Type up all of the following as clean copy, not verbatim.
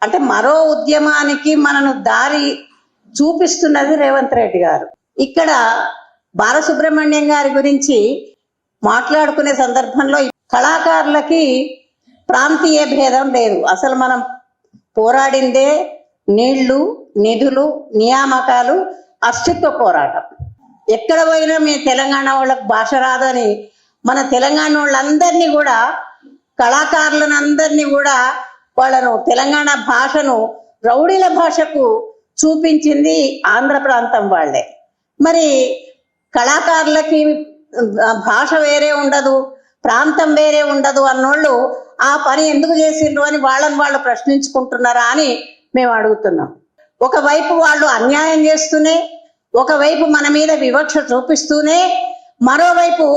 అంటే మరో ఉద్యమానికి మనను దారి చూపిస్తున్నది రేవంత్ రెడ్డి గారు. ఇక్కడ బాలసుబ్రహ్మణ్యం గారి గురించి మాట్లాడుకునే సందర్భంలో కళాకారులకి ప్రాంతీయ భేదం లేదు. అసలు మనం పోరాడిందే నీళ్లు, నిధులు, నియామకాలు, అస్తిత్వ పోరాటం. ఎక్కడ పోయినా మీ తెలంగాణ వాళ్ళకి భాష రాదని మన తెలంగాణ వాళ్ళందరినీ కూడా, కళాకారులను అందరినీ కూడా, వాళ్ళను తెలంగాణ భాషను రౌడీల భాషకు చూపించింది ఆంధ్ర ప్రాంతం వాళ్ళే. మరి కళాకారులకి భాష వేరే ఉండదు, ప్రాంతం వేరే ఉండదు అన్నోళ్ళు ఆ పని ఎందుకు చేసిండ్రు అని వాళ్ళని వాళ్ళు ప్రశ్నించుకుంటున్నారా అని మేము అడుగుతున్నాం. ఒకవైపు వాళ్ళు అన్యాయం చేస్తూనే, ఒకవైపు మన మీద వివక్ష చూపిస్తూనే, మరోవైపు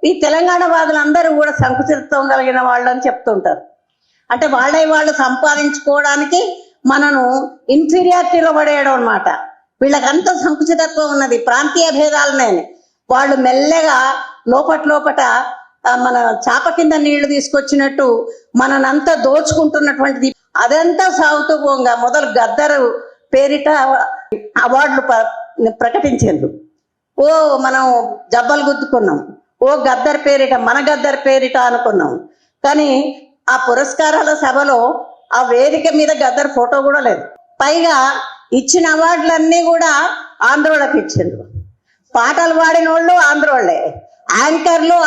ఈ తెలంగాణ వాదులందరూ కూడా సంకుచితం కలిగిన వాళ్ళు అని చెప్తుంటారు. అంటే వాళ్ళు సంపాదించుకోవడానికి మనను ఇన్ఫీరియారిటీలో పడేయడం అనమాట. వీళ్ళకంత సంకుచితత్వం ఉన్నది, ప్రాంతీయ భేదాలనే. వాళ్ళు మెల్లగా లోపట మన చాప కింద నీళ్లు తీసుకొచ్చినట్టు మననంతా దోచుకుంటున్నటువంటిది. అదంతా సాగుతూ పోగా మొదలు గద్దరు పేరిట అవార్డులు ప్రకటించారు. ఓ మనం జబ్బలు గుద్దుకున్నాం, ఓ గద్దర్ పేరిట, మన గద్దర్ పేరిట అనుకున్నాం. కానీ ఆ పురస్కారాల సభలో ఆ వేదిక మీద గద్దర్ ఫోటో కూడా లేదు. పైగా ఇచ్చిన అవార్డులన్నీ కూడా ఆంధ్రోళ్ళకి ఇచ్చిండ్రు. పాటలు పాడిన వాళ్ళు ఆంధ్రోళ్లే, యాంకర్లు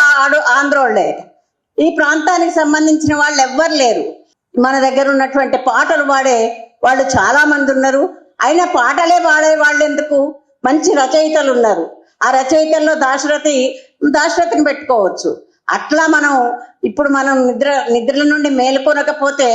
ఆంధ్రోళ్లే. ఈ ప్రాంతానికి సంబంధించిన వాళ్ళు ఎవ్వరు లేరు. మన దగ్గర ఉన్నటువంటి పాటలు పాడే వాళ్ళు చాలా మంది ఉన్నారు. అయినా పాటలే పాడే వాళ్ళు ఎందుకు? మంచి రచయితలు ఉన్నారు. ఆ రచయితల్లో దాశరథిని పెట్టుకోవచ్చు. అట్లా మనం ఇప్పుడు నిద్ర నుండి మేలుకొనకపోతే